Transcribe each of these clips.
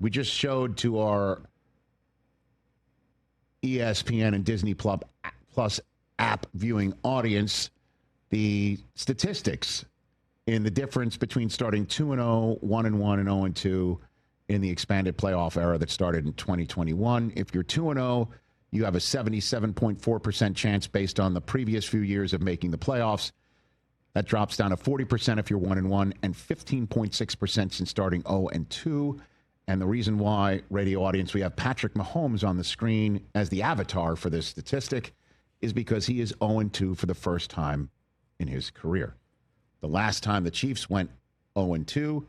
We just showed to our ESPN and Disney Plus app viewing audience the statistics in the difference between starting 2-0, 1-1, and 0-2 in the expanded playoff era that started in 2021. If you're 2-0, you have a 77.4% chance based on the previous few years of making the playoffs. That drops down to 40% if you're 1-1 and 15.6% since starting 0-2. And the reason why, radio audience, we have Patrick Mahomes on the screen as the avatar for this statistic is because he is 0-2 for the first time in his career. The last time the Chiefs went 0-2 to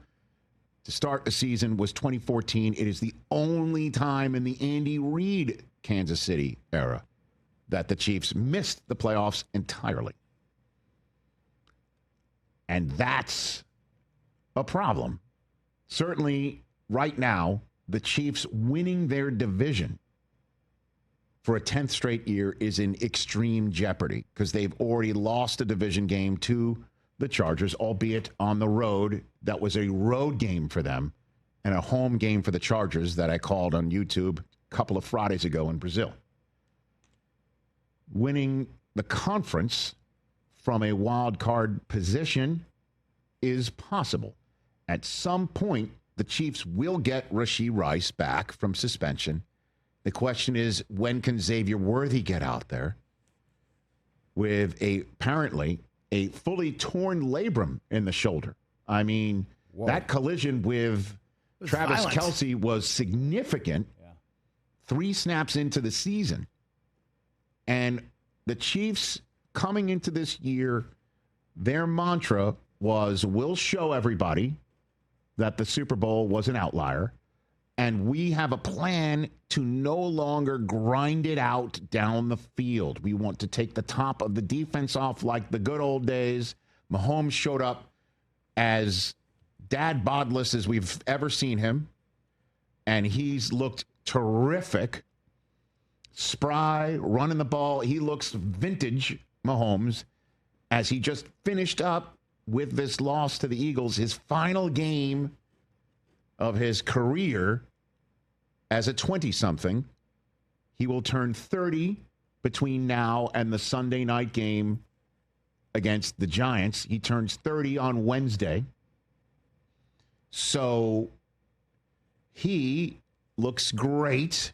start a season was 2014. It is the only time in the Andy Reid Kansas City era that the Chiefs missed the playoffs entirely. And that's a problem. Certainly, right now, the Chiefs winning their division for a 10th straight year is in extreme jeopardy because they've already lost a division game to the Chargers, albeit on the road. That was a road game for them and a home game for the Chargers that I called on YouTube a couple of Fridays ago in Brazil. Winning the conference from a wild card position is possible. At some point, the Chiefs will get Rashee Rice back from suspension. The question is, when can Xavier Worthy get out there with apparently a fully torn labrum in the shoulder? I mean, whoa. That collision with Travis Kelce was significant. Yeah. 3 snaps into the season. And the Chiefs coming into this year, their mantra was, we'll show everybody that the Super Bowl was an outlier, and we have a plan to no longer grind it out down the field. We want to take the top of the defense off like the good old days. Mahomes showed up as dad bodless as we've ever seen him, and he's looked terrific. Spry, running the ball. He looks vintage Mahomes as he just finished up with this loss to the Eagles, his final game of his career as a 20-something. He will turn 30 between now and the Sunday night game against the Giants. He turns 30 on Wednesday. So he looks great.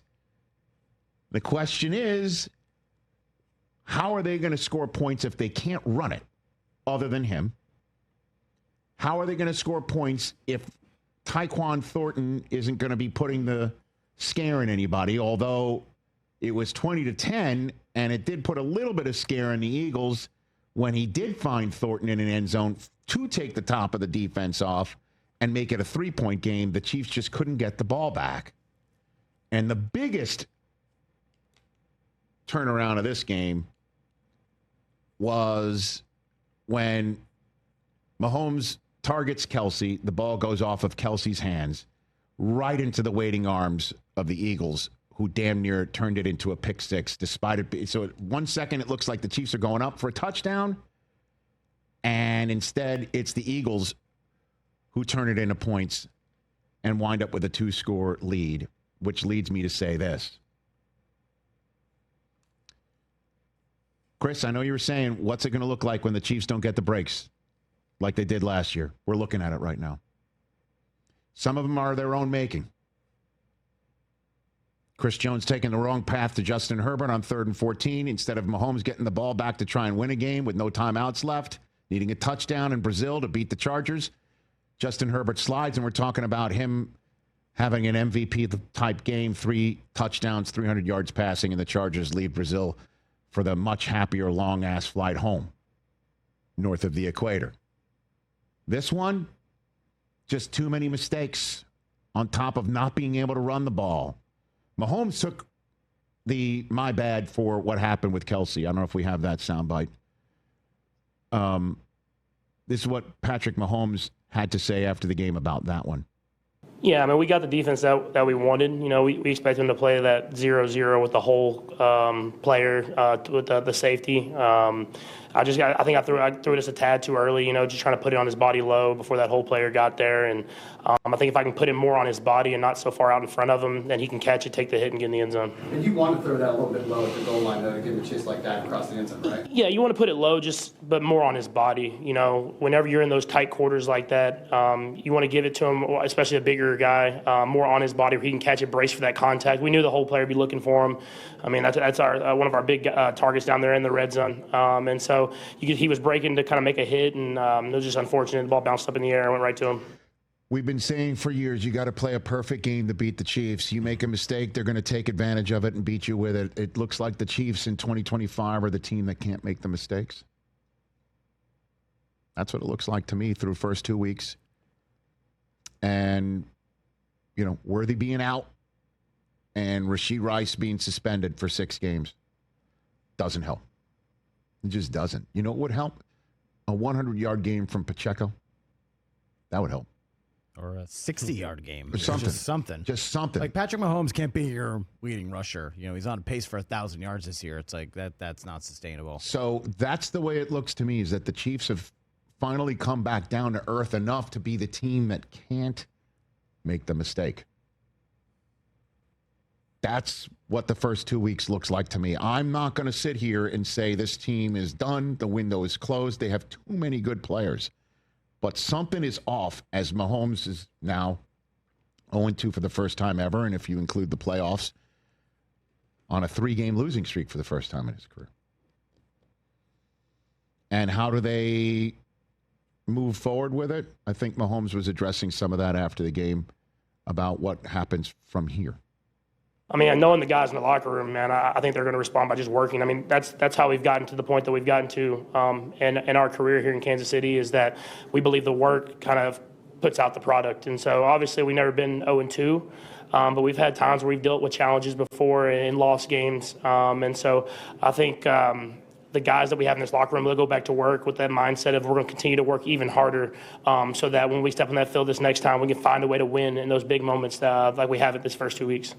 The question is, how are they going to score points if they can't run it other than him? How are they going to score points if Tyquan Thornton isn't going to be putting the scare in anybody? Although it was 20-10, and it did put a little bit of scare in the Eagles when he did find Thornton in an end zone to take the top of the defense off and make it a 3-point game. The Chiefs just couldn't get the ball back. And the biggest turnaround of this game was when Mahomes targets Kelce, the ball goes off of Kelce's hands right into the waiting arms of the Eagles, who damn near turned it into a pick six despite it. So at 1 second, it looks like the Chiefs are going up for a touchdown, and instead it's the Eagles who turn it into points and wind up with a 2-score lead, which leads me to say this. Chris, I know you were saying, what's it going to look like when the Chiefs don't get the breaks like they did last year? We're looking at it right now. Some of them are their own making. Chris Jones taking the wrong path to Justin Herbert on 3rd and 14 instead of Mahomes getting the ball back to try and win a game with no timeouts left, needing a touchdown in Brazil to beat the Chargers. Justin Herbert slides, and we're talking about him having an MVP-type game, 3 touchdowns, 300 yards passing, and the Chargers leave Brazil for the much happier long-ass flight home north of the equator. This one, just too many mistakes on top of not being able to run the ball. Mahomes took the my bad for what happened with Kelce. I don't know if we have that soundbite. This is what Patrick Mahomes had to say after the game about that one. Yeah, I mean, we got the defense that we wanted. You know, we expect them to play that 0-0 with the whole player, with the safety. I think I threw it just a tad too early, just trying to put it on his body low before that whole player got there. And I think if I can put it more on his body and not so far out in front of him, then he can catch it, take the hit, and get in the end zone. And you want to throw that a little bit low at the goal line, though, to give him a chase like that across the end zone, right? Yeah, you want to put it low, but more on his body. Whenever you're in those tight quarters like that, you want to give it to him, especially a bigger guy, more on his body where he can catch it, brace for that contact. We knew the whole player would be looking for him. I mean, that's our one of our big targets down there in the red zone. And so he was breaking to kind of make a hit, and it was just unfortunate. The ball bounced up in the air and went right to him. We've been saying for years, you got to play a perfect game to beat the Chiefs. You make a mistake, they're going to take advantage of it and beat you with it. It looks like the Chiefs in 2025 are the team that can't make the mistakes. That's what it looks like to me through the first 2 weeks. And, Worthy being out and Rashee Rice being suspended for 6 games doesn't help. It just doesn't. You know what would help? A 100-yard game from Pacheco. That would help. Or a 60-yard game. Or something. Just something. Like Patrick Mahomes can't be your leading rusher. He's on pace for 1,000 yards this year. It's like that's not sustainable. So that's the way it looks to me, is that the Chiefs have finally come back down to earth enough to be the team that can't make the mistake. That's what the first 2 weeks looks like to me. I'm not going to sit here and say this team is done. The window is closed. They have too many good players. But something is off, as Mahomes is now 0-2 for the first time ever, and if you include the playoffs, on a 3-game losing streak for the first time in his career. And how do they move forward with it? I think Mahomes was addressing some of that after the game about what happens from here. I mean, knowing the guys in the locker room, man, I think they're going to respond by just working. I mean, that's how we've gotten to the point that we've gotten to in our career here in Kansas City, is that we believe the work kind of puts out the product. And so obviously we've never been 0-2, but we've had times where we've dealt with challenges before and lost games. And so I think the guys that we have in this locker room, they'll go back to work with that mindset of we're going to continue to work even harder so that when we step on that field this next time, we can find a way to win in those big moments like we have in this first 2 weeks.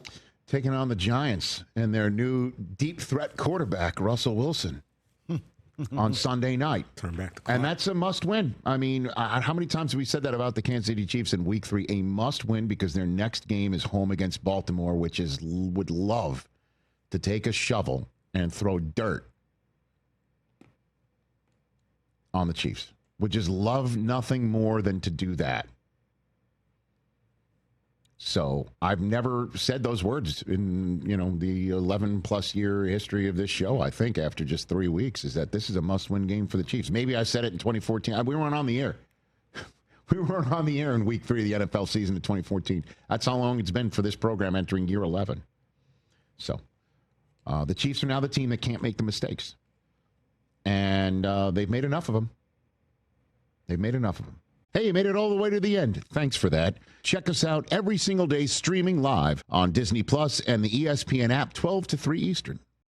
Taking on the Giants and their new deep threat quarterback, Russell Wilson, on Sunday night. Turn back the clock. And that's a must-win. I mean, how many times have we said that about the Kansas City Chiefs in Week 3? A must-win because their next game is home against Baltimore, which would love to take a shovel and throw dirt on the Chiefs. Would just love nothing more than to do that. So I've never said those words in, the 11-plus year history of this show, I think, after just 3 weeks, is that this is a must-win game for the Chiefs. Maybe I said it in 2014. We weren't on the air. We weren't on the air in Week 3 of the NFL season of 2014. That's how long it's been for this program entering year 11. So the Chiefs are now the team that can't make the mistakes. And they've made enough of them. Hey, you made it all the way to the end. Thanks for that. Check us out every single day streaming live on Disney Plus and the ESPN app 12 to 3 Eastern.